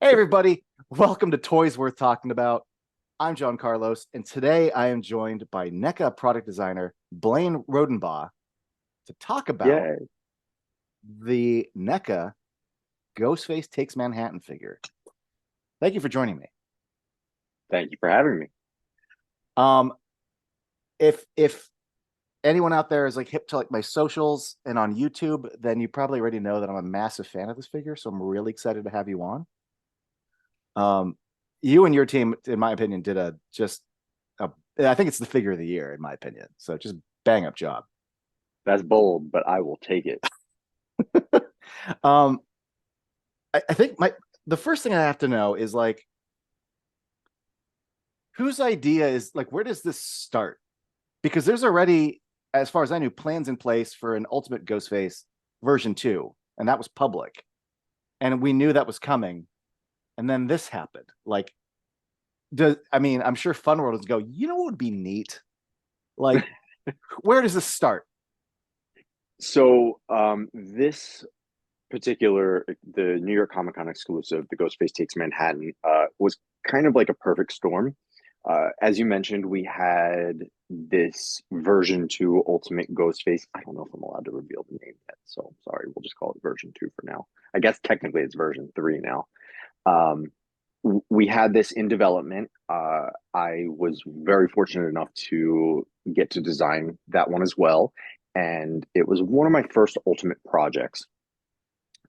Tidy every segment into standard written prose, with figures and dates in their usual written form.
Hey, everybody. Welcome to Toys Worth Talking About. I'm John Carlos, and today I am joined by NECA product designer Blaine Rodenbaugh to talk about Yeah, the NECA Ghostface Takes Manhattan figure. Thank you for joining me. thank you for having me. Um, if anyone out there is like hip to like my socials and on YouTube, then you probably already know that I'm a massive fan of this figure. So I'm really excited to have you on. Um, you and your team, in my opinion, did a I think it's the figure of the year in my opinion. So just bang up job. That's bold, but I will take it. um, I think the first thing I have to know is like whose idea is like where does this start? Because there's already, as far as I knew, plans in place for an Ultimate Ghostface version 2, and that was public, and we knew that was coming, and then this happened. Like, I'm sure Fun World is go. You know what would be neat? Like, where does this start? This particular, the New York Comic Con exclusive, the Ghostface Takes Manhattan, was kind of like a perfect storm. As you mentioned, we had this version 2 Ultimate Ghostface. I don't know if I'm allowed to reveal the name yet, so sorry. We'll just call it version 2 for now. I guess technically it's version 3 now. Um, we had this in development. I was very fortunate enough to get to design that one as well. And it was one of my first ultimate projects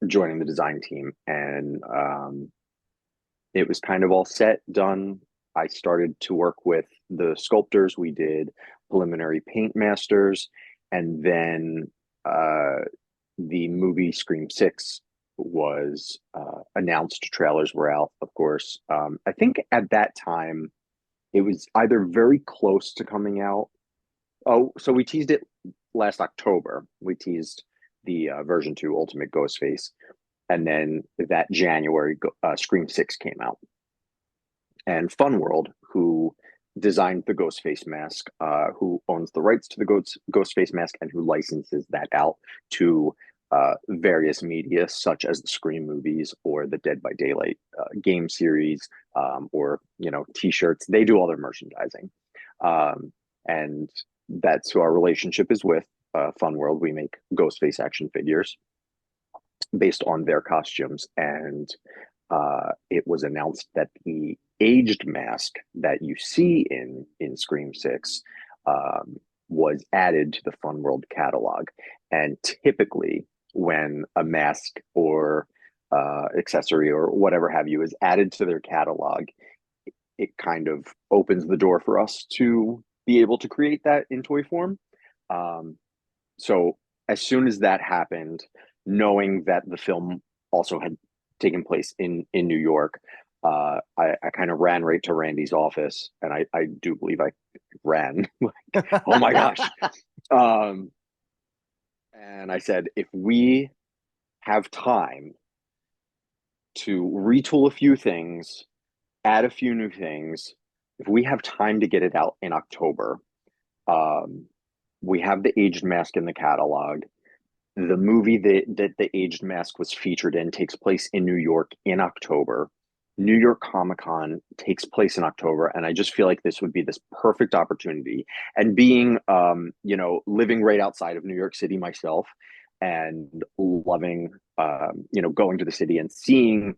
joining the design team. And it was kind of all set, done. I started to work with the sculptors. We did preliminary paint masters. And then uh, the movie Scream 6 was announced. Trailers were out, of course. I think at that time, it was either very close to coming out. Oh, so we teased it last October. We teased the version 2 Ultimate Ghostface. And then that January, Scream 6 came out. And Fun World, who designed the Ghostface mask, who owns the rights to the Ghostface mask, and who licenses that out to various media, such as the Scream movies or the Dead by Daylight game series, or T-shirts. They do all their merchandising, and that's who our relationship is with. Fun World. We make Ghostface action figures based on their costumes, and it was announced that the aged mask that you see in Scream 6 was added to the Fun World catalog. And typically, when a mask or accessory or whatever have you is added to their catalog, it kind of opens the door for us to be able to create that in toy form. Um, so as soon as that happened, knowing that the film also had taken place in New York, I kind of ran right to Randy's office, and I do believe I ran like, oh my gosh. Um, and I said, if we have time to retool a few things, add a few new things, if we have time to get it out in October, um, we have the aged mask in the catalog. The movie that the aged mask was featured in takes place in New York in October. New York Comic Con takes place in October, and I just feel like this would be this perfect opportunity. And being, living right outside of New York City myself, and loving, going to the city and seeing.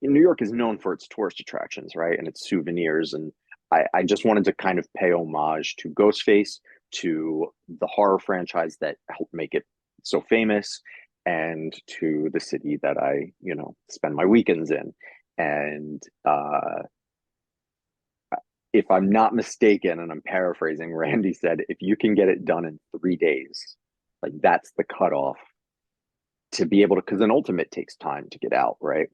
New York is known for its tourist attractions, right, and its souvenirs, and I just wanted to kind of pay homage to Ghostface, to the horror franchise that helped make it so famous, and to the city that I, spend my weekends in. And if I'm not mistaken, and I'm paraphrasing, Randy said, if you can get it done in 3 days, like that's the cutoff to be able to, because an ultimate takes time to get out, right?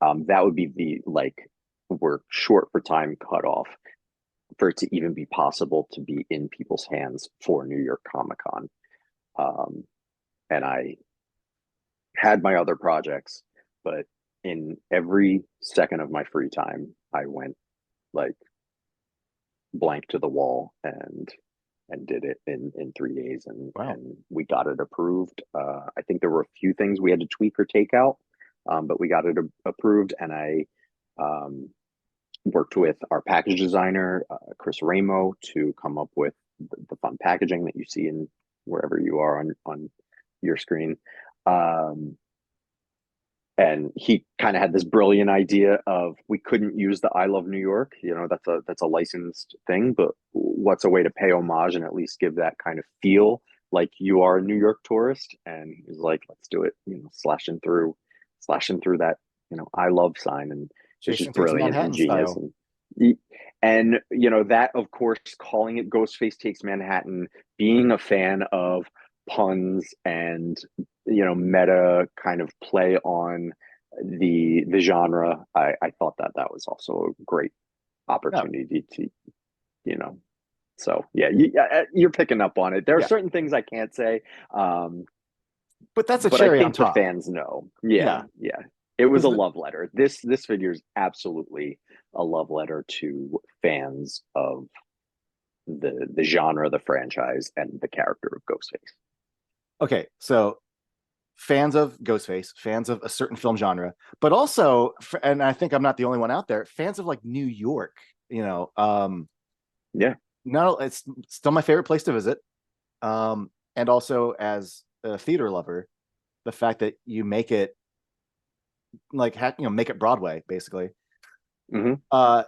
That would be the like, we're short for time cutoff for it to even be possible to be in people's hands for New York Comic Con. Um, and I had my other projects, but in every second of my free time, I went like blank to the wall and did it in 3 days, Wow. and we got it approved. I think there were a few things we had to tweak or take out, but we got it approved, and I um, worked with our package designer, Chris Ramo, to come up with the fun packaging that you see in wherever you are on your screen. Um, and he kind of had this brilliant idea of, we couldn't use the I Love New York, that's a licensed thing, but what's a way to pay homage and at least give that kind of feel like you are a New York tourist? And he's like, let's do it, slashing through that I love sign. And it's Jason just Takes brilliant and Manhattan genius. style. And that, of course, calling it Ghostface Takes Manhattan, being a fan of puns and meta kind of play on the genre, I thought that was also a great Yeah, opportunity to you know so yeah, you're picking up on it. There are yeah, certain things I can't say, but that's a but I cherry on think the top. fans know. Yeah, Yeah, yeah, it was because a love letter. This figure is absolutely a love letter to fans of the genre, the franchise, and the character of Ghostface. okay, so fans of Ghostface, fans of a certain film genre, but also, and I think I'm not the only one out there, fans of like New York. You know, Yeah. no, it's still my favorite place to visit. And also as a theater lover, the fact that you make it like make it Broadway basically, Hmm.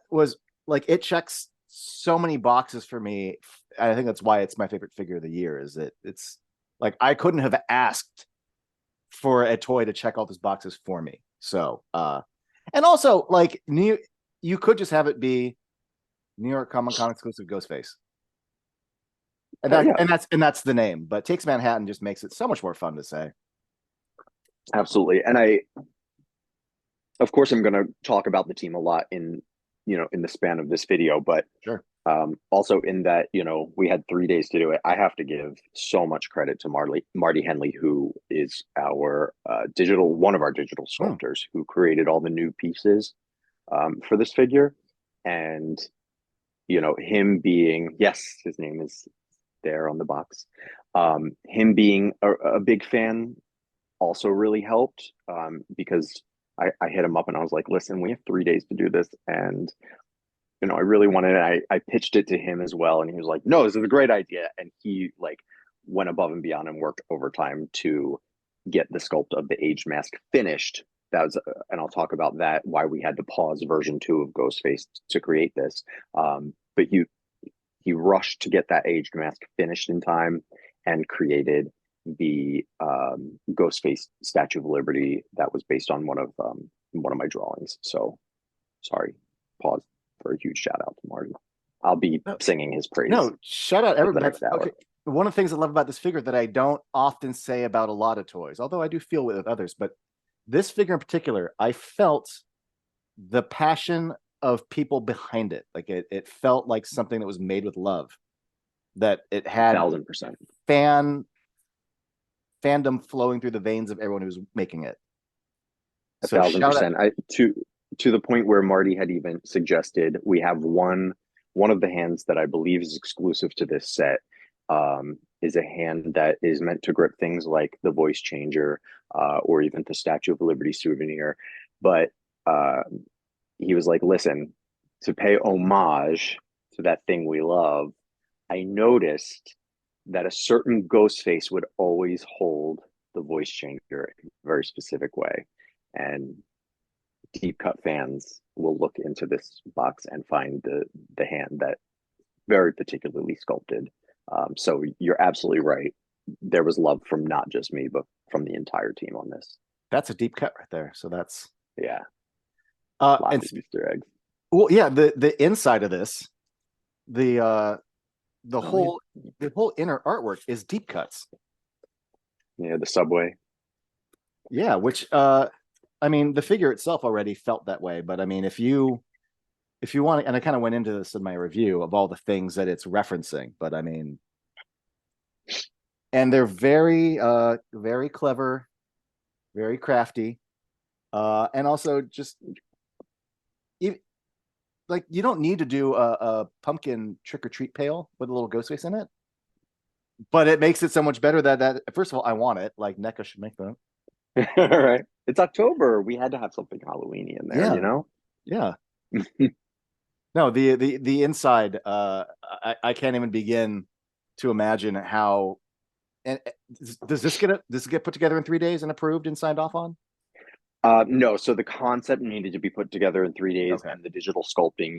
was like, it checks so many boxes for me. I think that's why it's my favorite figure of the year. Is that it's like I couldn't have asked for a toy to check all those boxes for me. So, and also like you could just have it be New York Comic Con exclusive Ghostface, and Yeah, that's the name. But Takes Manhattan just makes it so much more fun to say. absolutely. And of course, I'm going to talk about the team a lot in the span of this video, but Sure. also in that, we had 3 days to do it. I have to give so much credit to Marty Henley, who is one of our digital Mm. sculptors, who created all the new pieces for this figure. And, him being, yes, his name is there on the box. Him being a big fan also really helped, because I hit him up and I was like, listen, we have 3 days to do this. And, I really wanted it. I pitched it to him as well. And he was like, no, this is a great idea. And he like went above and beyond and worked overtime to get the sculpt of the aged mask finished. And I'll talk about that, why we had to pause version 2 of Ghostface to create this. But he rushed to get that aged mask finished in time and created the Ghostface Statue of Liberty that was based on one of my drawings. So sorry, pause for a huge shout out to Marty. I'll be No, singing his praise no, shout out for the everybody. next hour. Okay, one of the things I love about this figure that I don't often say about a lot of toys, although I do feel with others, but this figure in particular, I felt the passion of people behind it. Like it felt like something that was made with love. That it had 1,000%. fandom flowing through the veins of everyone who's making it. A So thousand shout out. percent. To the point where Marty had even suggested, we have one of the hands that I believe is exclusive to this set, is a hand that is meant to grip things like the voice changer, or even the Statue of Liberty souvenir. But he was like, listen, to pay homage to that thing we love, I noticed that a certain ghost face would always hold the voice changer in a very specific way. And deep cut fans will look into this box and find the hand that very particularly sculpted. So you're absolutely right. There was love from not just me, but from the entire team on this. That's a deep cut right there. So that's Yeah, and lots of Easter eggs. well, yeah, the inside of this, the Oh yeah, whole inner artwork is deep cuts. yeah. The subway. Yeah, which I mean, the figure itself already felt that way, but I mean, if you want, and I kind of went into this in my review of all the things that it's referencing, but I mean, and they're very clever, very crafty, and also just like you don't need to do a pumpkin trick or treat pail with a little ghost face in it, but it makes it so much better that first of all I want it, like NECA should make that. All right. It's October. We had to have something Halloweeny in there, you Yeah, know? yeah. No, the inside, I can't even begin to imagine how. And does this get put together in 3 days and approved and signed off on? No, so the concept needed to be put together in 3 days, Okay. and the digital sculpting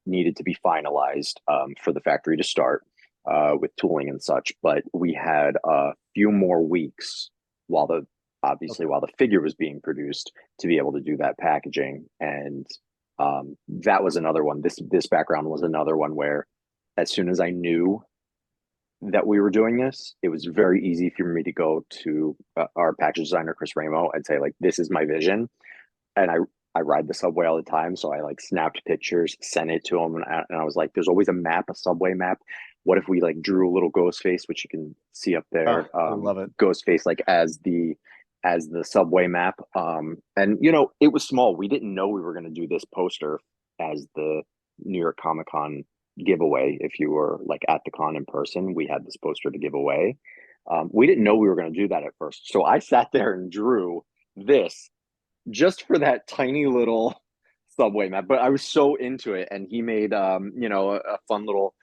needed to be finalized for the factory to start with tooling and such. But we had a few more weeks while the obviously Okay. while the figure was being produced to be able to do that packaging, and that was another one. This background was another one where, as soon as I knew that we were doing this, it was very easy for me to go to our package designer, Chris Ramo, and say, like, this is my vision. And I ride the subway all the time. So I like snapped pictures, sent it to him. And I was like, there's always a map, a subway map. What if we like drew a little Ghostface, which you can see up Oh, there, I love it. Ghostface like as the subway map. And it was small. We didn't know we were going to do this poster as the New York Comic Con giveaway. If you were like at the con in person, we had this poster to give away. We didn't know we were going to do that at first. So I sat there and drew this just for that tiny little subway map. But I was so into it, and he made a fun little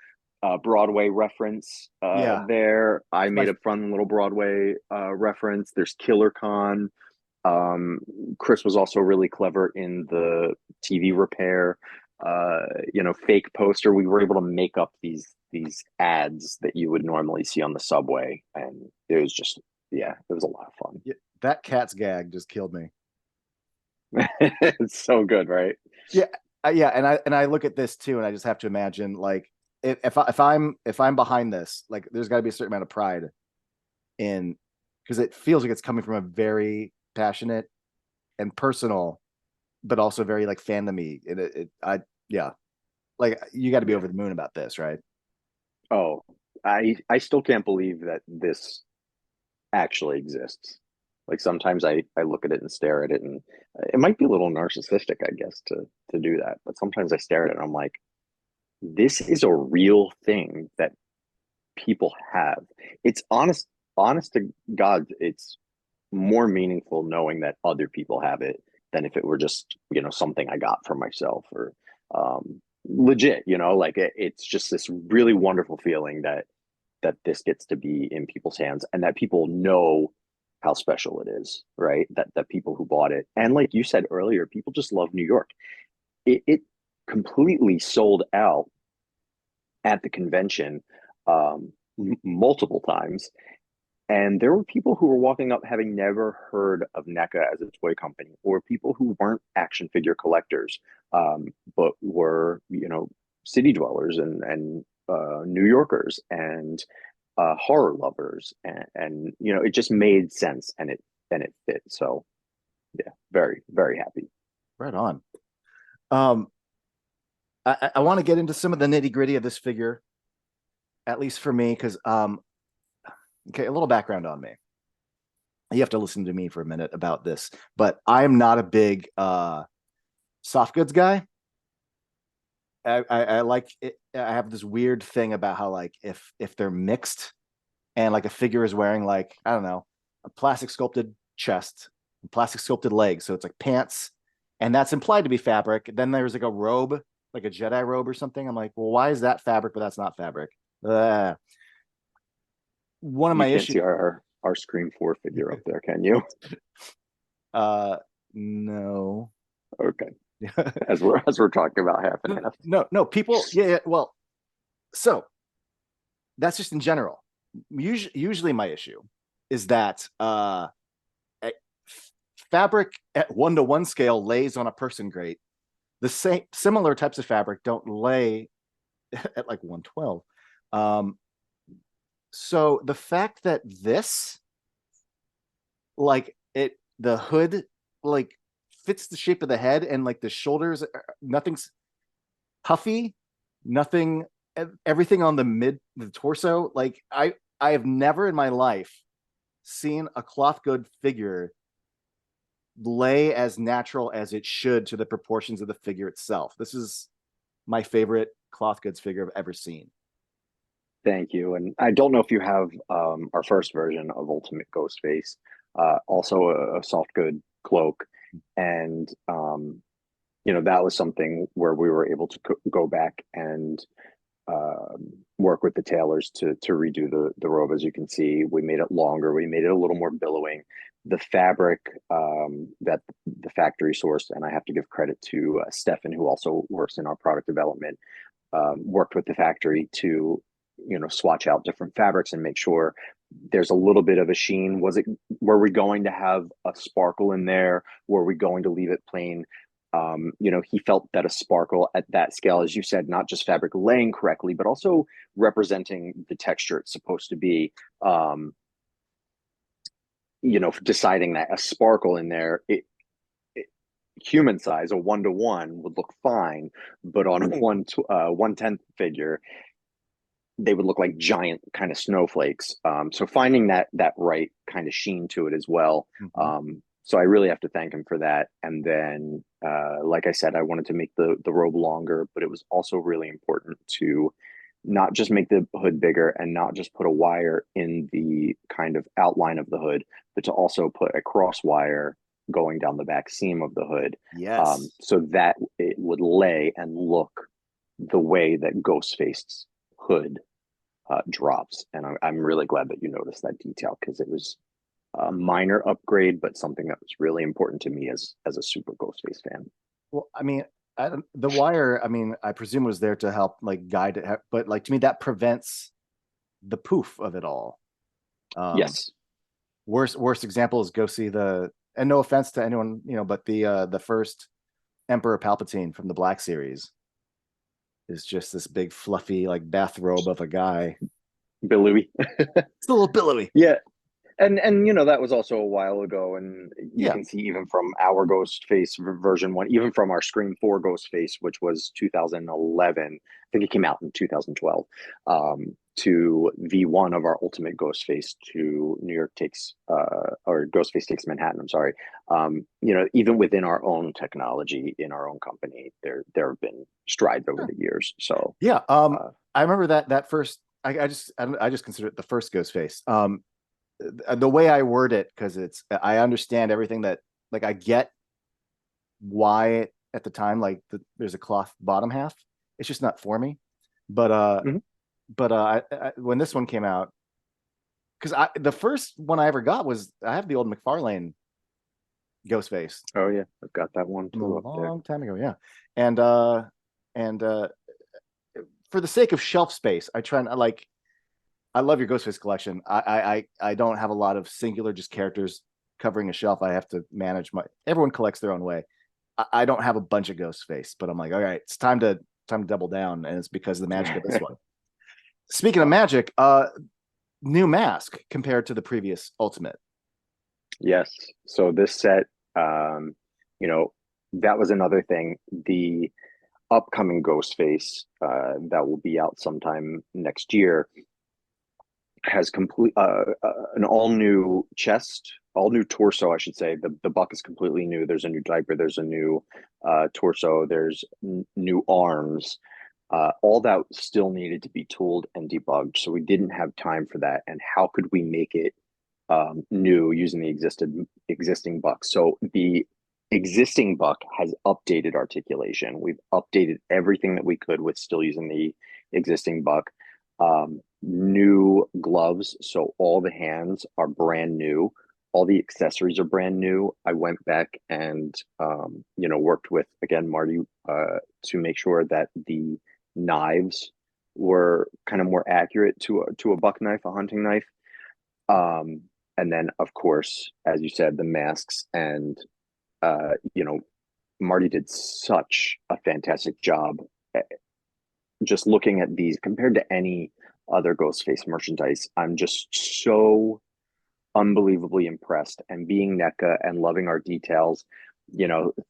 Broadway reference Yeah. there. I It's my made a fun little Broadway reference. There's Killer Con. Um, Chris was also really clever in the TV repair, fake poster. We were able to make up these ads that you would normally see on the subway, and it was just yeah, it was a lot of fun. Yeah, that cat's gag just killed me. It's so good, right? Yeah, yeah, and I look at this too, and I just have to imagine like if I'm behind this, like there's got to be a certain amount of pride in because it feels like it's coming from a very passionate and personal, but also very like fandomy. Yeah, like you got to be Yeah. over the moon about this, right? Oh, I still can't believe that this actually exists. Like sometimes I look at it and stare at it, and it might be a little narcissistic, I guess, to do that. But sometimes I stare at it and I'm like, this is a real thing that people have. It's honest to God, it's more meaningful knowing that other people have it than if it were just, something I got for myself or legit, like it's just this really wonderful feeling that this gets to be in people's hands and that people know how special it is, right? That people who bought it. And like you said earlier, people just love New York. It completely sold out at the convention multiple times. And there were people who were walking up having never heard of NECA as a toy company, or people who weren't action figure collectors, but were, city dwellers and New Yorkers and horror lovers, and it just made sense and it fit. So yeah, very very happy. Right on. Um, I want to get into some of the nitty gritty of this figure, at least for me, because okay, a little background on me. You have to listen to me for a minute about this, but I am not a big soft goods guy. I like it. I have this weird thing about how like if they're mixed and like a figure is wearing like I don't know a plastic sculpted chest, plastic sculpted legs, so it's like pants, and that's implied to be fabric. Then there's like a robe, like a Jedi robe or something. I'm like, well, why is that fabric, but that's not fabric? Uh, one of You my can't issues. see our Scream 4 figure up there, can you? Uh, no. Okay, as we're talking about half and half. No, no, people, yeah, yeah, well, so that's just in general. Usually my issue is that fabric at 1-to-1 scale lays on a person great. The same similar types of fabric don't lay at like 112. Um, so the fact that this, like the hood, like fits the shape of the head and like the shoulders, nothing's puffy, nothing, everything on the torso. Like I have never in my life seen a cloth good figure lay as natural as it should to the proportions of the figure itself. This is my favorite cloth goods figure I've ever seen. Thank you. And I don't know if you have our first version of Ultimate Ghostface, also a soft good cloak, and that was something where we were able to go back and work with the tailors to redo the robe. As you can see, we made it longer, we made it a little more billowing. The fabric that the factory sourced, and I have to give credit to Stefan, who also works in our product development, worked with the factory to swatch out different fabrics and make sure there's a little bit of a sheen. Were we going to have a sparkle in there? Were we going to leave it plain? He felt that a sparkle at that scale, as you said, not just fabric laying correctly, but also representing the texture it's supposed to be. Deciding that a sparkle in there, human size, a 1-to-1 would look fine, but on a 1/10 figure, they would look like giant kind of snowflakes. So finding that right kind of sheen to it as well. So I really have to thank him for that. And then, like I said, I wanted to make the robe longer, but it was also really important to not just make the hood bigger and not just put a wire in the kind of outline of the hood, but to also put a cross wire going down the back seam of the hood. Yes. So that it would lay and look the way that Ghostface's hood drops. And I'm really glad that you noticed that detail, because it was a minor upgrade, but something that was really important to me as a super Ghostface fan. Well, I mean, the wire, I mean, I presume was there to help like guide it, but like to me, that prevents the poof of it all. Yes. Worst example is go see and no offense to anyone, but the first Emperor Palpatine from the Black Series is just this big fluffy like bathrobe of a guy. Billowy. It's a little billowy. Yeah. And that was also a while ago, and you can see even from our Ghostface version 1, even from our Scream 4 Ghostface, which was 2011, I think it came out in 2012, to V1 of our Ultimate Ghostface, to New York Takes or Ghostface Takes Manhattan. I'm sorry. Even within our own technology in our own company, there have been strides over the years. So yeah, I remember that first. I just consider it the first Ghostface. The way I word it, because I understand everything that, like, I get why at the time, like there's a cloth bottom half. It's just not for me. But when this one came out, because the first one I ever got was, I have the old McFarlane Ghostface. Oh yeah, I've got that one too, a long time ago. Yeah, and for the sake of shelf space, I try and I love your Ghostface collection. I don't have a lot of singular just characters covering a shelf. I have to manage everyone collects their own way. I don't have a bunch of Ghostface, but I'm like, all right, it's time to double down, and it's because of the magic of this one. Speaking of magic, new mask compared to the previous Ultimate. Yes. So this set, that was another thing. The upcoming Ghostface that will be out sometime next year has an all new chest, all new torso, I should say. The buck is completely new. There's a new diaper. There's a new torso. There's new arms. All that still needed to be tooled and debugged. So we didn't have time for that. And how could we make it new using the existing buck? So the existing buck has updated articulation. We've updated everything that we could with still using the existing buck. New gloves, so all the hands are brand new. All the accessories are brand new. I went back and worked with, again, Marty, to make sure that the knives were kind of more accurate to a buck knife, a hunting knife. And then, of course, as you said, the masks, and Marty did such a fantastic job just looking at these compared to any other Ghostface merchandise. I'm just so unbelievably impressed, and being NECA and loving our details,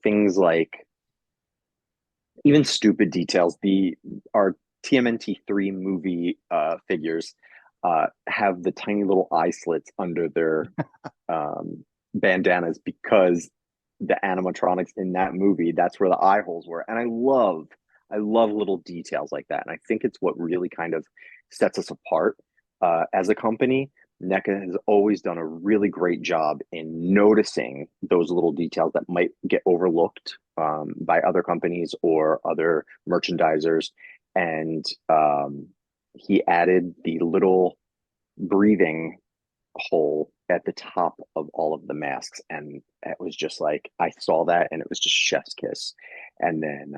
things like even stupid details. Our TMNT3 movie figures have the tiny little eye slits under their bandanas, because the animatronics in that movie, that's where the eye holes were. And I love little details like that. And I think it's what really kind of sets us apart as a company, NECA has always done a really great job in noticing those little details that might get overlooked by other companies or other merchandisers. And he added the little breathing hole at the top of all of the masks, and it was just like I saw that and it was just chef's kiss. And then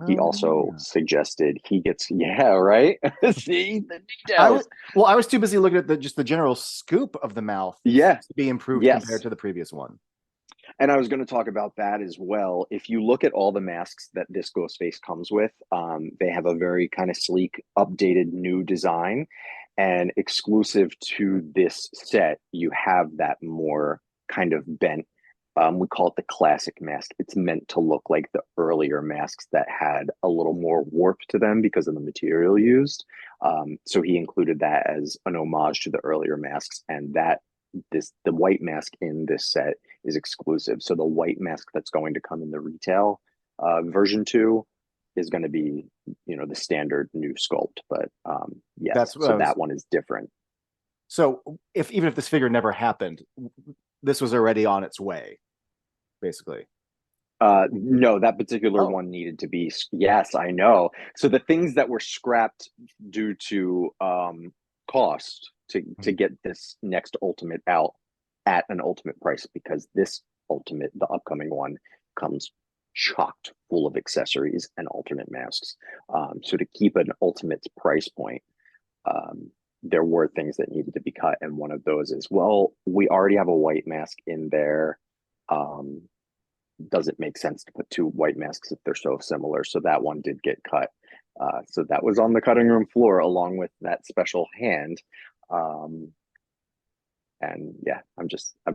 he Oh also yeah. suggested he gets, yeah, right. See the I was details. well, I was too busy looking at the just the general scoop of the mouth Yeah, seems to be improved compared yes. to the previous one. And I was going to talk about that as well. If you look at all the masks that this Ghostface comes with, they have a very kind of sleek, updated new design. And exclusive to this set, you have that more kind of bent. We call it the classic mask. It's meant to look like the earlier masks that had a little more warp to them because of the material used. So he included that as an homage to the earlier masks, and that the white mask in this set is exclusive. So the white mask that's going to come in the retail version 2 is going to be, the standard new sculpt. But yes, That's what so I was. that one is different. So if even if this figure never happened, this was already on its way, basically. No, that particular Oh, one needed to be, yes, I know. So the things that were scrapped due to cost to mhm. get this next ultimate out at an ultimate price, because this ultimate, the upcoming one, comes chocked full of accessories and alternate masks. So to keep an ultimate price point, um, there were things that needed to be cut, and one of those is, well, we already have a white mask in there. Um, does it make sense to put two white masks if they're so similar? So that one did get cut. So that was on the cutting room floor along with that special hand. Um, and yeah, I'm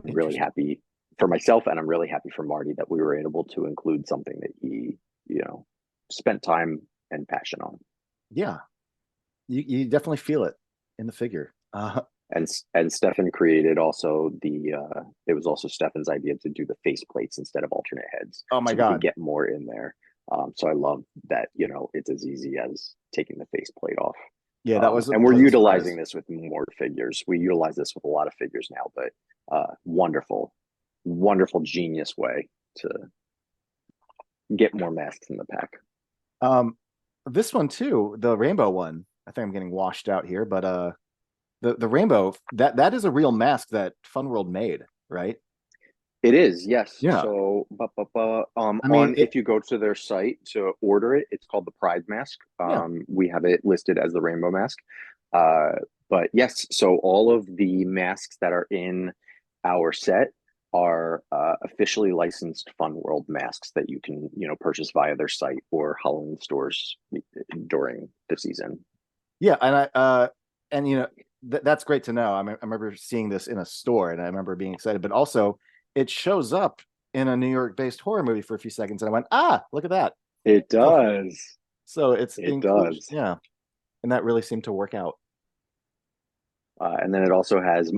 really Interesting. happy for myself, and I'm really happy for Marty that we were able to include something that he, you know, spent time and passion on. Yeah, you definitely feel it in the figure. And Stefan created also it was also Stefan's idea to do the face plates instead of alternate heads, Oh my so we could God. get more in there. So I love that, it's as easy as taking the face plate off. Yeah, that was a And we're pleasant utilizing surprise. this with more figures. We utilize this with a lot of figures now, but wonderful, wonderful genius way to get more masks in the pack. Um, this one too, the rainbow one. I think I'm getting washed out here, but the rainbow that is a real mask that Fun World made, right? It is, yes. Yeah. So, I mean, on if you go to their site to order it, it's called the Pride Mask. yeah. We have it listed as the Rainbow Mask. Uh, but yes, so all of the masks that are in our set are officially licensed Fun World masks that you can, purchase via their site or Halloween stores during the season. Yeah, and that's great to know. I remember seeing this in a store, and I remember being excited. But also, it shows up in a New York-based horror movie for a few seconds, and I went, "Ah, look at that!" It So, does. so it's It inclusion, does. yeah, and that really seemed to work out. And then it also has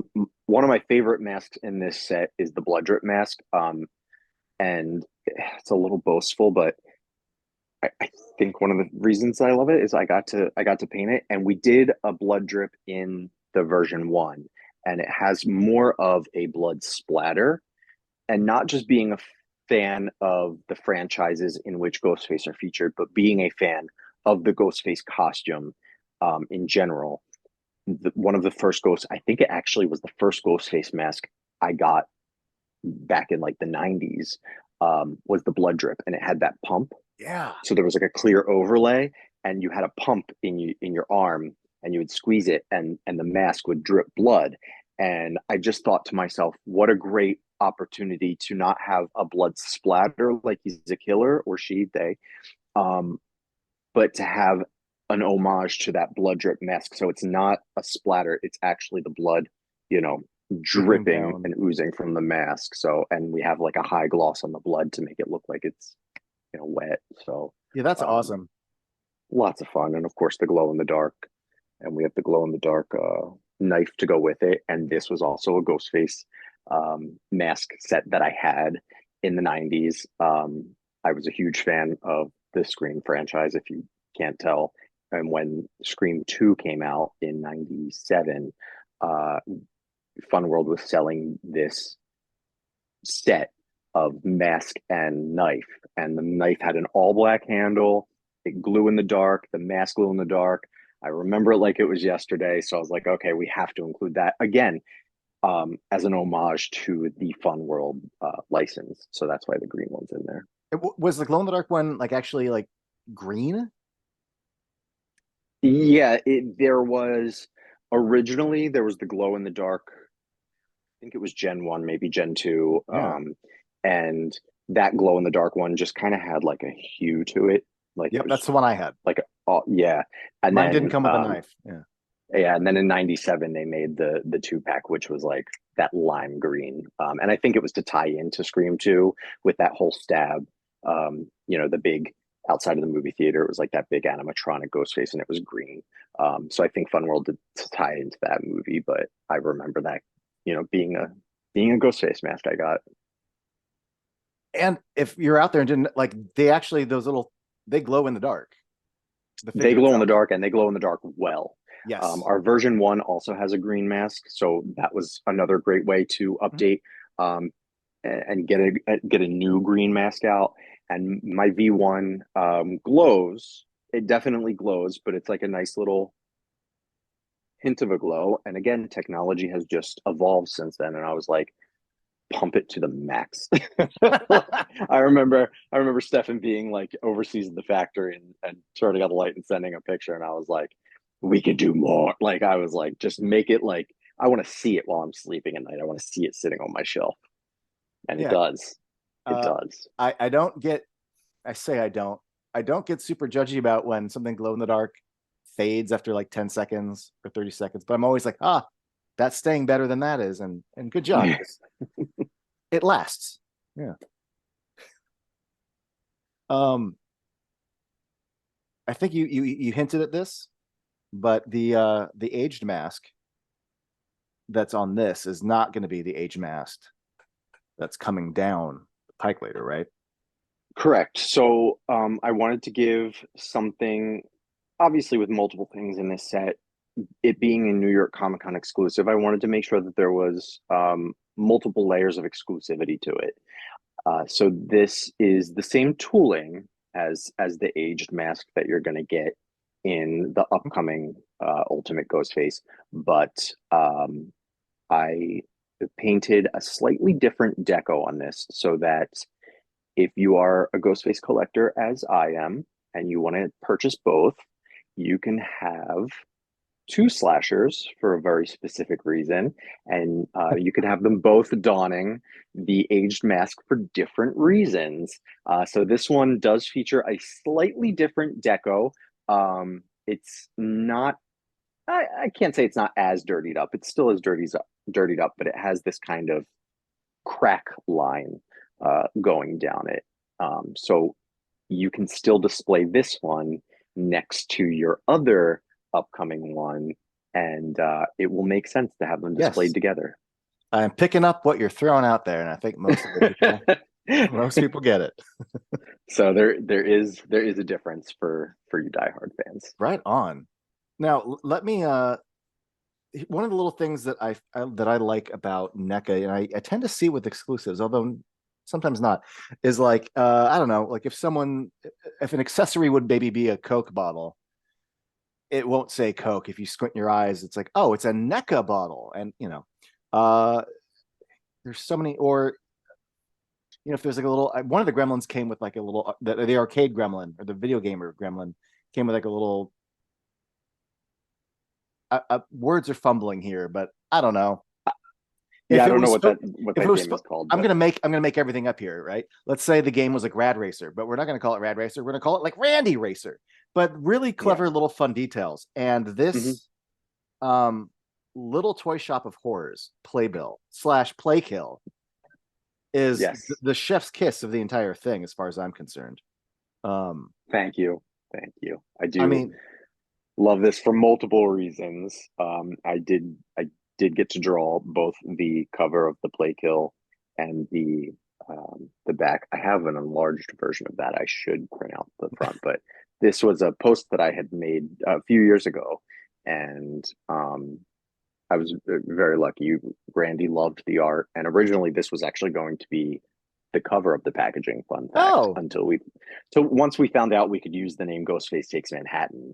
one of my favorite masks in this set is the blood drip mask. And it's a little boastful, but I think one of the reasons I love it is I got to paint it, and we did a blood drip in the version 1, and it has more of a blood splatter, and not just being a fan of the franchises in which Ghostface are featured, but being a fan of the Ghostface costume in general. One of the first ghosts, I think it actually was the first Ghostface mask I got back in like the 90s, was the blood drip, and it had that pump. Yeah, So there was like a clear overlay, and you had a pump in your arm, and you would squeeze it, and the mask would drip blood. And I just thought to myself, what a great opportunity to not have a blood splatter like he's a killer, or she, they, um, but to have an homage to that blood drip mask. So it's not a splatter, it's actually the blood, you know, dripping dripping down. and oozing from the mask. So, and we have like a high gloss on the blood to make it look like it's, wet. So, Yeah, that's um, awesome. lots of fun. And of course, the glow in the dark. And we have the glow in the dark knife to go with it. And this was also a Ghostface mask set that I had in the 90s. I was a huge fan of the Scream franchise, if you can't tell. And when Scream 2 came out in 97, uh, Fun World was selling this set of mask and knife, and the knife had an all black handle. It glue in the dark. The mask glue in the dark. I remember it like it was yesterday. So I was like, okay, we have to include that again, as an homage to the Fun World license. So that's why the green one's in there. Was the glow in the dark one like actually like green? Yeah, there was originally there was the glow in the dark. I think it was Gen 1, maybe Gen 2. Yeah. And that glow in the dark one just kind of had like a hue to it. Like it Yep, was that's the one I had. like oh yeah. And Mine didn't then come with a knife. Yeah. yeah, and then in '97 they made the two pack, which was like that lime green. And I think it was to tie into Scream 2 with that whole stab. The big outside of the movie theater, it was like that big animatronic Ghostface, and it was green. So I think Fun World did to tie into that movie, but I remember that, being a Ghostface mask I got. And if you're out there and didn't like, they actually they glow in the dark. The They figure glow in the itself. dark, and they glow in the dark well. Yes. Our version 1 also has a green mask, so that was another great way to Mhm. update, and get a new green mask out. And my V1 glows. It definitely glows, but it's like a nice little hint of a glow. And again, technology has just evolved since then. And I was like, pump it to the max. I remember Stefan being like overseas at the factory and turning on the light and sending a picture, and I was like, we could do more. Like I was like, just make it like I want to see it while I'm sleeping at night. I want to see it sitting on my shelf. And it Yeah. does. It Uh, does. I don't get. I say I don't. I don't get super judgy about when something glow in the dark fades after like 10 seconds or 30 seconds, but I'm always like, that's staying better than that is, and good job. It lasts. Yeah. Um, I think you hinted at this, but the aged mask that's on this is not going to be the aged mask that's coming down the pike later, right? Correct. So I wanted to give something, obviously, with multiple things in this set, it being a New York Comic Con exclusive, I wanted to make sure that there was multiple layers of exclusivity to it. So this is the same tooling as the aged mask that you're going to get in the upcoming Ultimate Ghostface, but I painted a slightly different deco on this so that if you are a Ghostface collector, as I am, and you want to purchase both, you can have two slashers for a very specific reason, and you could have them both donning the aged mask for different reasons. So this one does feature a slightly different deco. It's not. I can't say it's not as dirtied up. It's still as dirtied up, but it has this kind of crack line going down it. So you can still display this one next to your other upcoming one, and it will make sense to have them displayed Yes. together. I'm picking up what you're throwing out there, and I think most of the people most people get it. So there is a difference for you diehard fans. Right on. Now, let me one of the little things that I like about NECA, and I tend to see with exclusives, although sometimes not, is like I don't know, like if an accessory would maybe be a Coke bottle, it won't say Coke. If you squint your eyes, it's like, oh, it's a NECA bottle, and uh, there's so many. Or if there's like a little, one of the Gremlins came with like a little the arcade Gremlin or the video gamer Gremlin came with like a little. Words are fumbling here, but I don't know. Yeah, If I it don't know was what that if it was game is called, I'm but gonna make everything up here, right? Let's say the game was like Rad Racer, but we're not gonna call it Rad Racer. We're gonna call it like Randy Racer. But really yeah. clever little fun details. And Hmm. this um little toy shop of horrors playbill / play kill is Yes. the chef's kiss of the entire thing, as far as I'm concerned. Um, Thank you. Thank you. I I do mean, love this for multiple reasons. I did get to draw both the cover of the play kill and the back. I have an enlarged version of that. I should print out the front, but this was a post that I had made a few years ago, and I was very lucky. Randy loved the art, and originally this was actually going to be the cover of the packaging. Fun fact. Oh, So once we found out we could use the name Ghostface Takes Manhattan,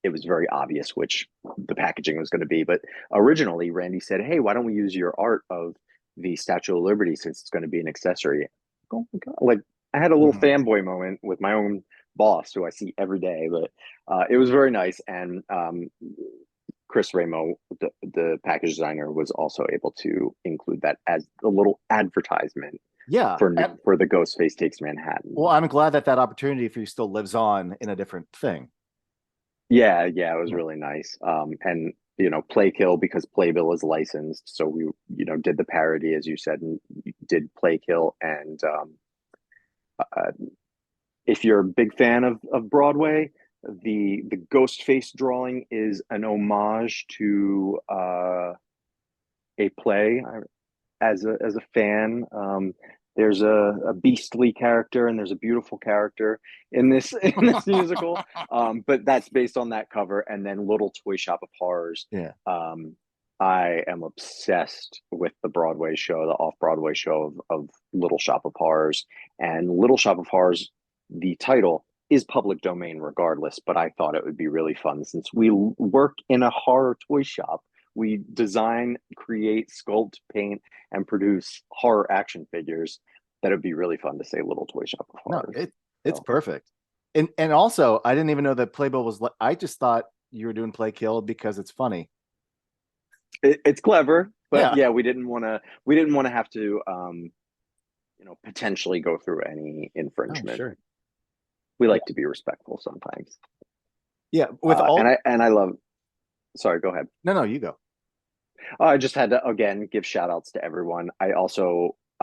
it was very obvious which the packaging was going to be. But originally, Randy said, "Hey, why don't we use your art of the Statue of Liberty since it's going to be an accessory?" Oh my god! Like I had a little mhm. fanboy moment with my own boss, who I see every day, but it was very nice. And Chris Ramo, the package designer, was also able to include that as a little advertisement Yeah. for the Ghostface Takes Well, Manhattan. I'm glad that that opportunity for you still lives on in a different thing. Yeah, yeah, it was Yeah. really nice. And Play Kill, because Playbill is licensed, so we did the parody as you said, and did Play Kill. And uh, if you're a big fan of Broadway, the Ghostface drawing is an homage to a play. As a fan, there's a beastly character and there's a beautiful character in this in this musical, but that's based on that cover. And then Little Toy Shop of Horrors. Yeah. I am obsessed with the Broadway show, the off Broadway show of Little Shop of Horrors. And Little Shop of Horrors, the title is public domain regardless, but I thought it would be really fun since we work in a horror toy shop. We design, create, sculpt, paint, and produce horror action figures. That would be really fun to say Little Toy Shop of No, Horrors. it's So perfect. And also, I didn't even know that Playbill was I just thought you were doing Play Kill because it's funny. it's clever, but Yeah. yeah, we didn't want to have to potentially go through any Oh, infringement. sure. We Yeah. like to be respectful sometimes. Yeah. With And all I love. Sorry, go ahead. no, no, you go. I just had to again give shout outs to everyone. I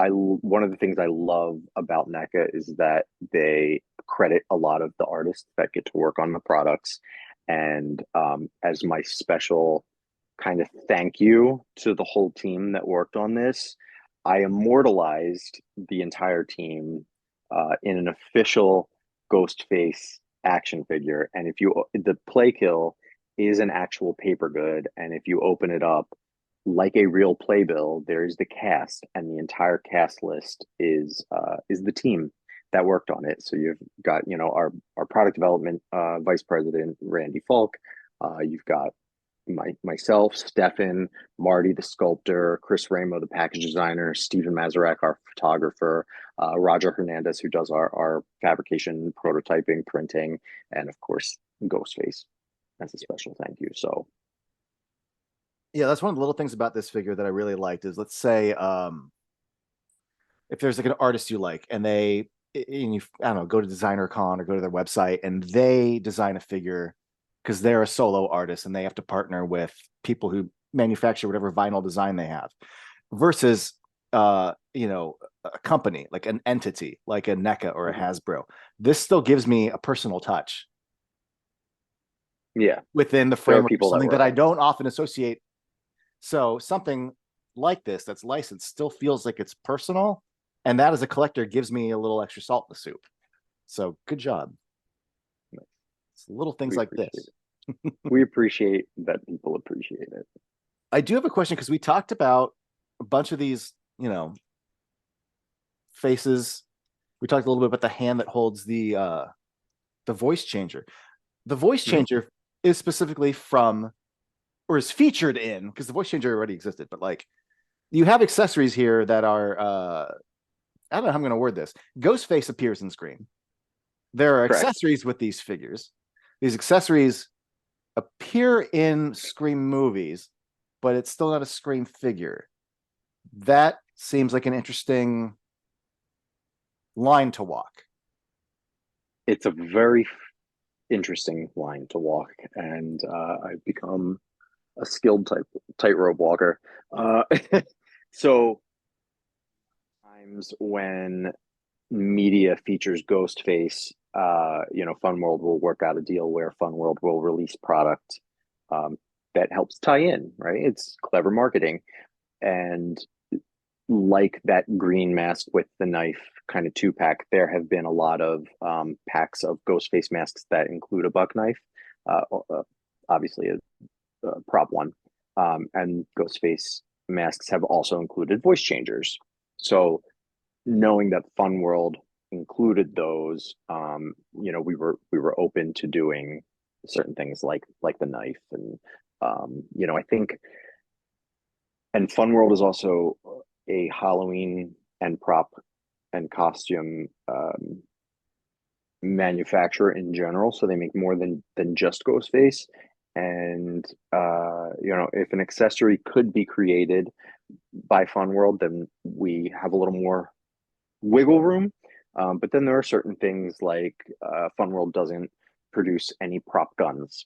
one of the things I love about NECA is that they credit a lot of the artists that get to work on the products. And as my special kind of thank you to the whole team that worked on this, I immortalized the entire team in an official Ghostface action figure. And if you the play kill is an actual paper good, and if you open it up like a real playbill, there's the cast, and the entire cast list is the team that worked on it. So you've got our product development vice president Randy Falk. You've got myself, Stefan, Marty, the sculptor, Chris Ramo, the package designer, Stephen Mazurek, our photographer, Roger Hernandez, who does our fabrication, prototyping, printing, and of course, Ghostface as a special thank you. So, Yeah, that's one of the little things about this figure that I really liked is let's say if there's like an artist you like and and you I don't know, go to Designer Con or go to their website and they design a figure because they're a solo artist and they have to partner with people who manufacture whatever vinyl design they have versus a company like an entity like a NECA or a mhm. Hasbro. This still gives me a personal touch Yeah, within the there are framework of people that something that work I on don't this. often associate. So something like this that's licensed still feels like it's personal, and that as a collector gives me a little extra salt in the soup. So good job. It's little things We like appreciate this. it. We appreciate that people appreciate it. I do have a question because we talked about a bunch of these, faces. We talked a little bit about the hand that holds the voice changer. The voice Mhm. changer is specifically from or is featured in because the voice changer already existed, but like you have accessories here that are I don't know how I'm going to word this. Ghostface appears in Scream. There are Correct. accessories with these figures. These accessories appear in Scream movies, but it's still not a Scream figure. That seems like an interesting line to walk. It's a very interesting line to walk, and I've become a skilled tightrope walker. Uh, so times when media features Ghostface, Fun World will work out a deal where Fun World will release product um, that helps tie in, right? It's clever marketing. And like that green mask with the knife kind of 2-pack, there have been a lot of packs of Ghostface masks that include a buck knife, uh, obviously a prop one. And Ghostface masks have also included voice changers. So knowing that Fun World included those, we were open to doing certain things like the knife and I think, and Fun World is also a Halloween and prop and costume manufacturer in general, so they make more than just Ghostface. And if an accessory could be created by Fun World, then we have a little more wiggle room. But then there are certain things like Fun World doesn't produce any prop guns,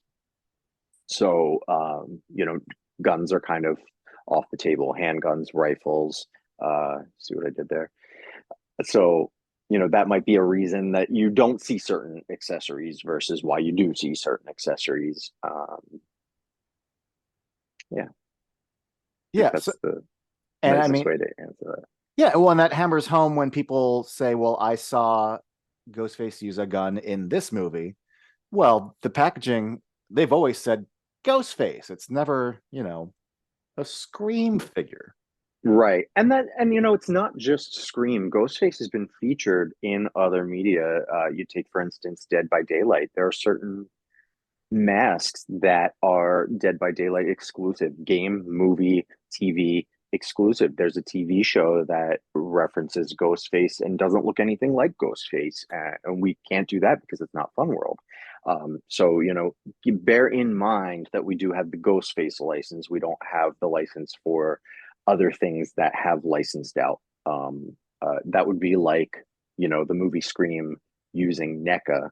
so guns are kind of off the table. Handguns, rifles. See what I did there? So, that might be a reason that you don't see certain accessories versus why you do see certain accessories. Yeah, I think Yeah. So, that's the and I nicest mean, way to answer that. yeah, well, and that hammers home when people say, well, I saw Ghostface use a gun in this movie. Well, the packaging, they've always said Ghostface. It's never, a Scream figure. Right. And it's not just Scream. Ghostface has been featured in other media. You take, for instance, Dead by Daylight. There are certain masks that are Dead by Daylight exclusive, game, movie, TV exclusive. There's a TV show that references Ghostface and doesn't look anything like Ghostface, and we can't do that because it's not Fun World. So you bear in mind that we do have the Ghostface license. We don't have the license for other things that have licensed out. That would be like the movie Scream using NECA.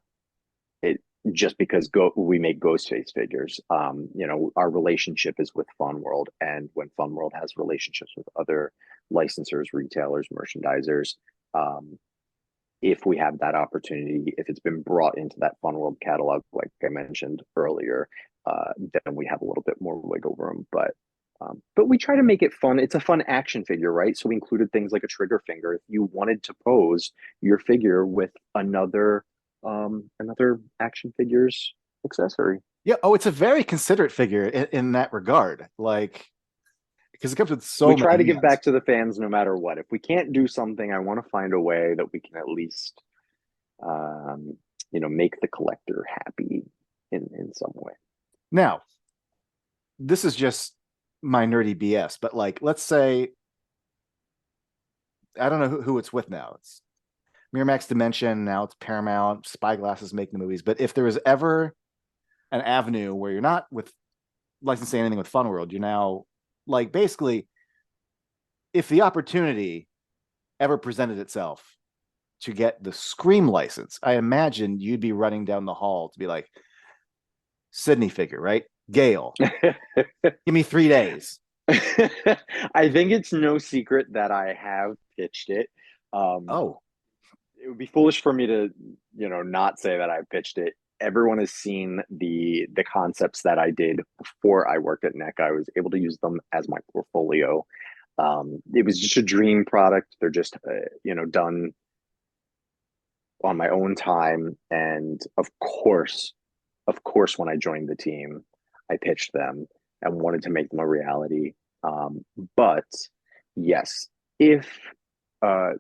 It just because we make Ghostface figures. Our relationship is with Fun World, and when Fun World has relationships with other licensors, retailers, merchandisers, if we have that opportunity, if it's been brought into that Fun World catalog, like I mentioned earlier, then we have a little bit more wiggle room. But we try to make it fun. It's a fun action figure, right? So we included things like a trigger finger. If you wanted to pose your figure with another action figures accessory. Yeah. Oh, it's a very considerate figure in that regard. Like, because it comes with We so try to many give hands. back to the fans no matter what. If we can't do something, I want to find a way that we can at least make the collector happy in some way. Now, this is just my nerdy BS, but like, let's say, I don't know who it's with now. It's Miramax Dimension. Now it's Paramount. Spyglass is making the movies. But if there was ever an avenue where you're not with licensing anything with Fun World, you're now like basically, if the opportunity ever presented itself to get the Scream license, I imagine you'd be running down the hall to be like, Sydney figure, right? Gail, give me 3 days. I think it's no secret that I have pitched it. Oh, It would be foolish for me to, not say that I pitched it. Everyone has seen the concepts that I did before I worked at NECA. I was able to use them as my portfolio. It was just a dream product. They're just, done on my own time. And of course, when I joined the team, I pitched them and wanted to make them a reality. But yes, if uh,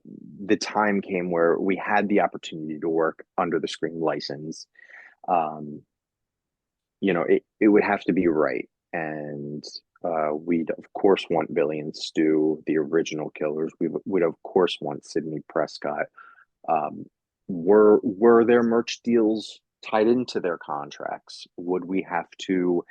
the time came where we had the opportunity to work under the Scream license, um, it would have to be right. And we'd of course want Billy and Stu, the original killers. We would of course want Sidney Prescott. Um, were their merch deals tied into their contracts? Would we have to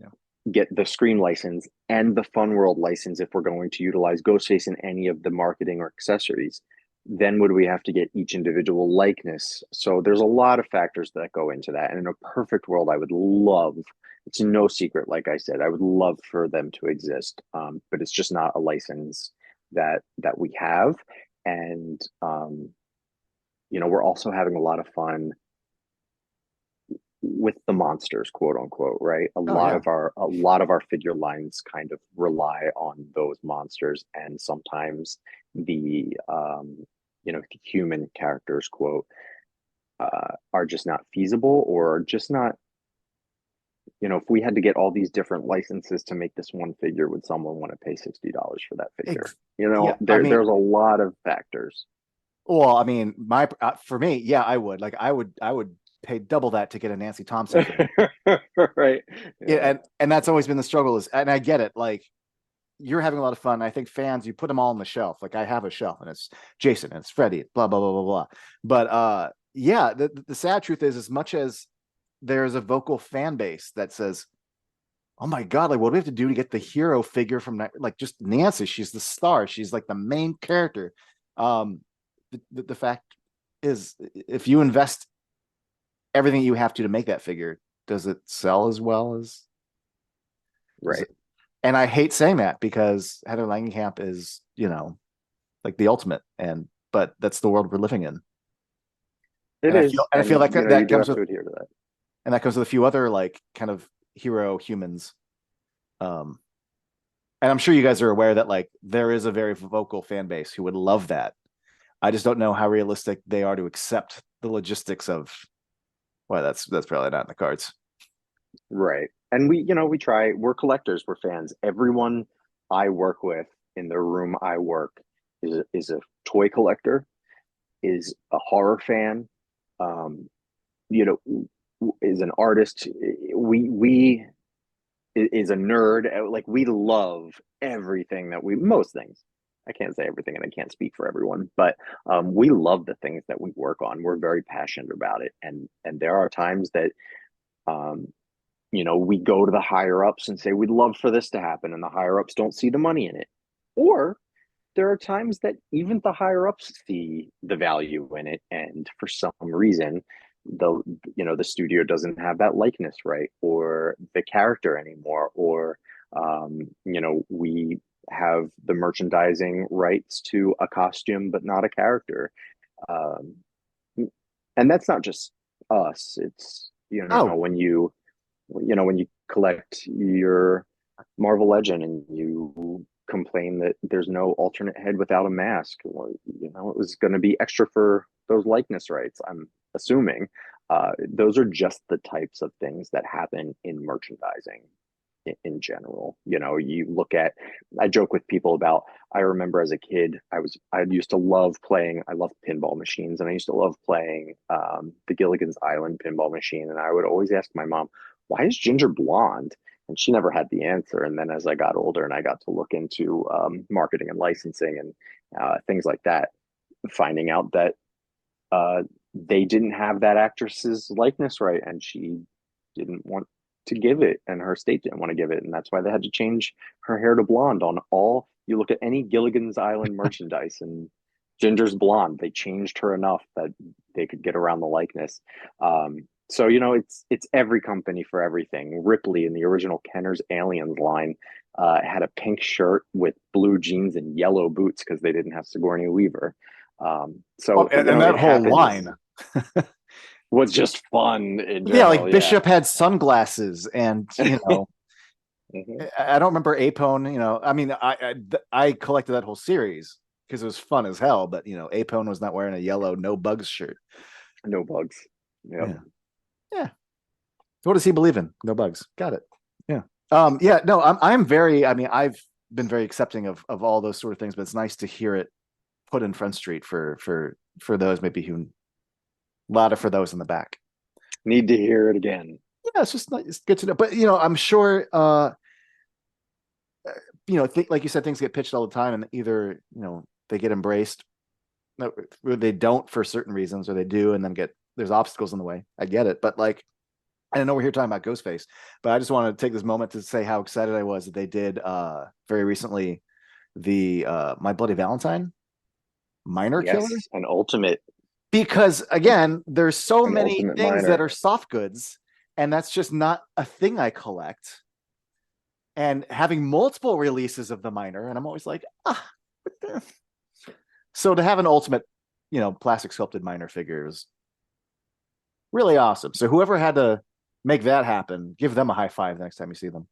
yeah. get the Scream license and the Fun World license if we're going to utilize Ghostface in any of the marketing or accessories? Then would we have to get each individual likeness? So there's a lot of factors that go into that. And in a perfect world, I would love, it's no secret, like I said, I would love for them to exist. But it's just not a license that we have. And we're also having a lot of fun with the monsters, quote unquote, right? A Oh, lot yeah. of our figure lines kind of rely on those monsters, and sometimes the human characters, quote, are just not feasible or just not if we had to get all these different licenses to make this one figure, would someone want to pay $60 for that figure? Ex- yeah, I mean, There's a lot of factors. well, I mean, my for me, yeah, I would like, I would pay double that to get a Nancy Thompson figure. Right. Yeah, Yeah. and that's always been the struggle is, and I get it. Like you're having a lot of fun. I think fans, you put them all on the shelf. Like I have a shelf, and it's Jason, and it's Freddie, blah blah blah blah blah. But yeah, the sad truth is, as much as there's a vocal fan base that says, "Oh my God, like what do we have to do to get the hero figure from like just Nancy? She's the star. She's like the main character." Um, the fact is, if you invest everything you have to make that figure, does it sell as well as? Does Right. it? And I hate saying that because Heather Langenkamp is, like the ultimate, and but that's the world we're living in. It is. And I feel And, like you that do comes have with, to adhere to that. and that comes with a few other like kind of hero humans. Um, and I'm sure you guys are aware that like there is a very vocal fan base who would love that. I just don't know how realistic they are to accept the logistics of. Well, that's probably not in the cards. Right. And we try, we're collectors, we're fans. Everyone I work with in the room I work is a toy collector, is a horror fan, um, you is an artist. We is a nerd. Like we love everything that most things. I can't say everything and I can't speak for everyone, but we love the things that we work on. We're very passionate about it. And there are times that um, we go to the higher ups and say, we'd love for this to happen. And the higher ups don't see the money in it. Or there are times that even the higher ups see the value in it. And for some reason, the studio doesn't have that likeness right, or the character anymore, or, we have the merchandising rights to a costume, but not a character. Um, and that's not just us. It's, Oh, when you collect your Marvel Legend and you complain that there's no alternate head without a mask, well, it was going to be extra for those likeness rights, I'm assuming. Those are just the types of things that happen in merchandising in general. You look at, I joke with people about, I remember as a kid, I used to love playing, I love pinball machines, and I used to love playing the Gilligan's Island pinball machine. And I would always ask my mom, why is Ginger blonde? And she never had the answer. And then as I got older and I got to look into marketing and licensing and things like that, finding out that they didn't have that actress's likeness right, and she didn't want to give it, and her state didn't want to give it, and that's why they had to change her hair to blonde on all. You look at any Gilligan's Island merchandise, and Ginger's blonde. They changed her enough that they could get around the likeness. So it's every company for everything. Ripley in the original Kenner's Aliens line had a pink shirt with blue jeans and yellow boots because they didn't have Sigourney Weaver. oh, So and that it whole happens. line. Was just fun in Yeah, general. like Yeah. Bishop had sunglasses, and Mhm. I don't remember Apone. I mean, I collected that whole series because it was fun as hell. But Apone was not wearing a yellow no bugs shirt. No bugs. Yep. Yeah, yeah. What does he believe in? No bugs. Got it. Yeah. Yeah. No, I'm very. I mean, I've been very accepting of all those sort of things, but it's nice to hear it put in Front Street for those maybe who louder for those in the back. Need to hear it again. Yeah, it's just it's good to know. But I'm sure like you said, things get pitched all the time, and either they get embraced, or they don't for certain reasons, or they do, and then there's obstacles in the way. I get it, but like I know we're here talking about Ghostface, but I just want to take this moment to say how excited I was that they did very recently the My Bloody Valentine minor killer, Yes, because again, there's so an many ultimate things that minor. are soft goods, and that's just not a thing I collect. And having multiple releases of the minor, and I'm always like, so to have an ultimate, plastic sculpted minor figure is really awesome. So whoever had to make that happen, give them a high five the next time you see them.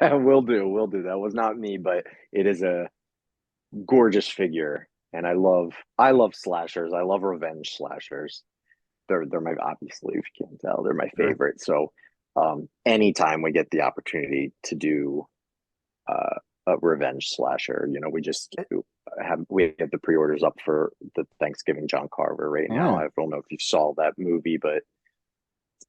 Will do. That was not me, but it is a gorgeous figure, and I love slashers. I love revenge slashers. They're my, obviously, if you can't tell, they're my Sure. favorite. So Anytime we get the opportunity to do a revenge slasher, we have the pre-orders up for the Thanksgiving John Carver right now. Mm. I don't know if you saw that movie, but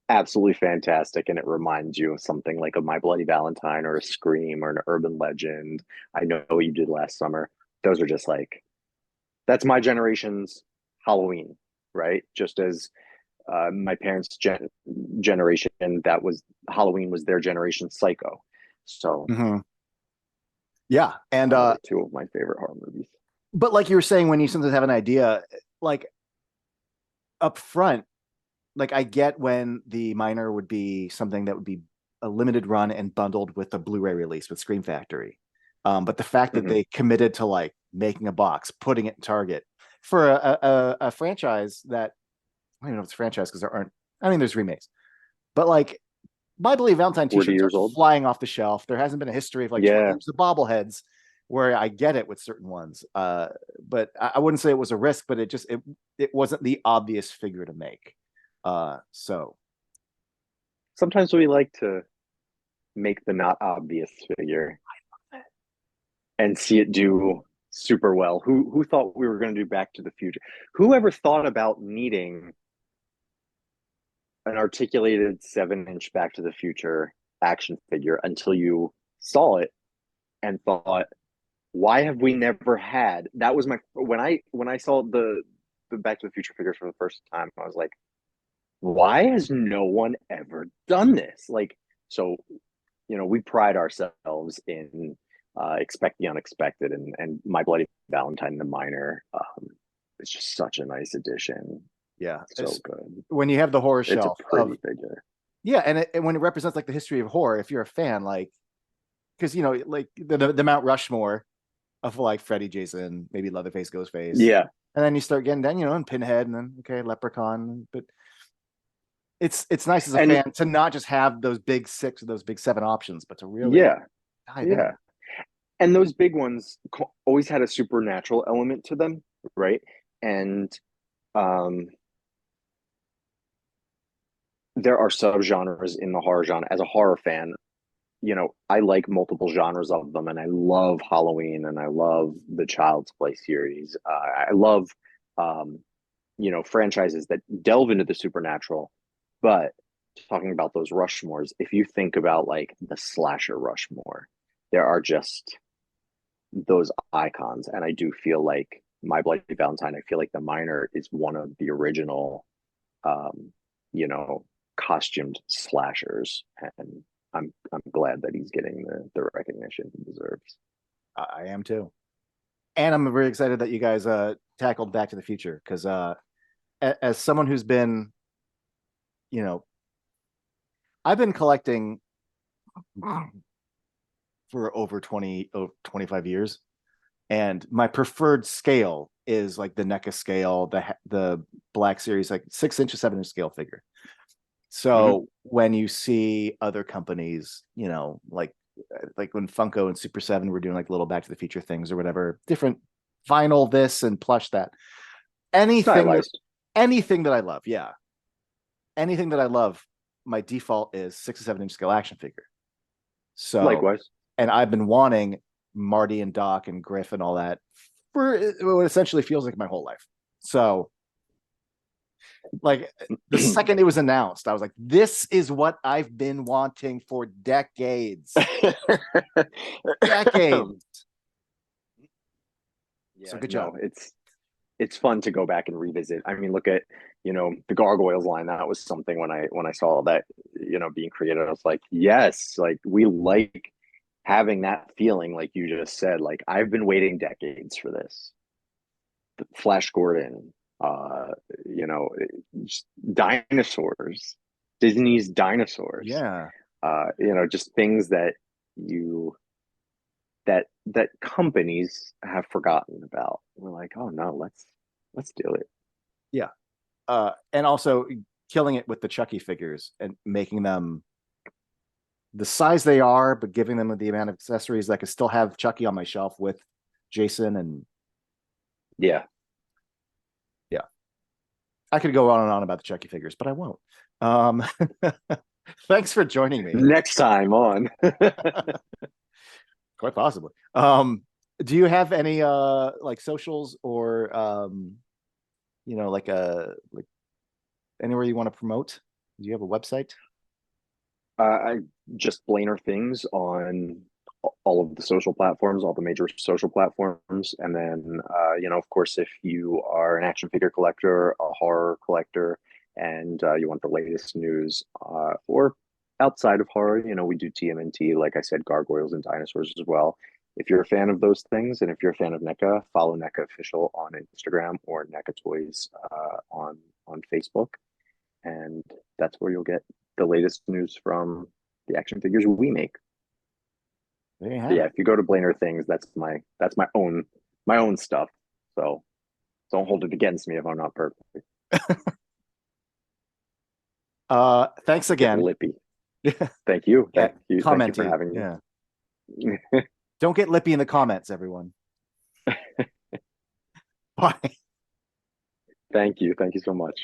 absolutely fantastic, and it reminds you of something like a My Bloody Valentine or a Scream or an Urban Legend. I know you did last summer. Those are just like, that's my generation's Halloween, right? Just as my parents' generation, that was Halloween was their generation's Psycho. So Hmm. Yeah, and two of my favorite horror movies. but like you were saying, when you sometimes have an idea, like up front, like I get when the minor would be something that would be a limited run and bundled with a Blu-ray release with Scream Factory. But the fact that Mm-hmm. they committed to like making a box, putting it in Target for a franchise that I don't even know if it's a franchise because there aren't. I mean, there's remakes, but like My Bloody Valentine 40 t-shirts are years old. flying off the shelf. There hasn't been a history of like 20 Yeah. years of bobbleheads where I get it with certain ones. But I wouldn't say it was a risk, but it wasn't the obvious figure to make. So Sometimes we like to make the not obvious figure and see it do super well. Who thought we were going to do Back to the Future? Who ever thought about needing an articulated 7-inch Back to the Future action figure until you saw it and thought, why have we never had? That was my when I saw the Back to the Future figures for the first time, I was like, why has no one ever done this? Like, so we pride ourselves in expect the unexpected, and My Bloody Valentine the Minor. It's just such a nice addition. yeah, So good. when you have the horror It's a shelf pretty of figure. yeah, and when it represents like the history of horror, if you're a fan, like because like the Mount Rushmore of like Freddy, Jason, maybe Leatherface, Ghostface, Yeah, and then you start getting down, and Pinhead, and then okay, Leprechaun, but it's nice as a and fan to not just have those big six or those big seven options, but to really yeah, dive in. yeah. And those big ones always had a supernatural element to them, right? And um, there are subgenres in the horror genre. As a horror fan, I like multiple genres of them, and I love Halloween, and I love the Child's Play series. I love, um, franchises that delve into the supernatural. But talking about those Rushmores, if you think about like the slasher Rushmore, there are just those icons, and I do feel like My Bloody Valentine. I feel like the Minor is one of the original, um, you know, costumed slashers, and I'm glad that he's getting the recognition he deserves. I am too, and I'm very excited that you guys tackled Back to the Future because as someone who's been, you know, I've been collecting for over 25 years, and my preferred scale is like the NECA scale, the Black Series, like 6 inch or 7 inch scale figure. Mm-hmm. So when you see other companies, like when Funko and Super 7 were doing like little Back to the Future things or whatever, different vinyl this and plush that. Anything that Stylized. anything that I love, yeah. Anything that I love, my default is 6 to 7 inch scale action figure. So, Likewise. and I've been wanting Marty and Doc and Griff and all that for what essentially feels like my whole life. So like the second it was announced, I was like, this is what I've been wanting for decades. Decades. So Yeah, good no, job. it's fun to go back and revisit. I mean, look at, the Gargoyles line. That was something when I saw that, being created. I was like, yes, like we like having that feeling, like you just said. Like I've been waiting decades for this. Flash Gordon, uh, you know, just dinosaurs, Disney's dinosaurs. Yeah. Just things that you that companies have forgotten about. We're like, oh no, let's do it. Yeah. And also killing it with the Chucky figures and making them the size they are, but giving them the amount of accessories that I could still have Chucky on my shelf with Jason. And Yeah. yeah, I could go on and on about the Chucky figures, but I won't. Um, Thanks for joining me. Next time on. Quite possibly. Do you have any like socials or like anywhere you want to promote? Do you have a website? I just Blainerthings on all of the social platforms, all the major social platforms. And then, of course, if you are an action figure collector, a horror collector, and you want the latest news, or outside of horror, we do TMNT, like I said, gargoyles and dinosaurs as well. If you're a fan of those things, and if you're a fan of NECA, follow NECA Official on Instagram or necatoys on Facebook, and that's where you'll get the latest news from the action figures we make. There you have Yeah, it. if you go to Blainerthings, that's my own stuff. So don't hold it against me if I'm not perfect. Thanks Get again. lippy. Thank you. Yeah, Thank you for commenty. having Yeah. me. Don't get lippy in the comments, everyone. Bye. Thank you. Thank you so much.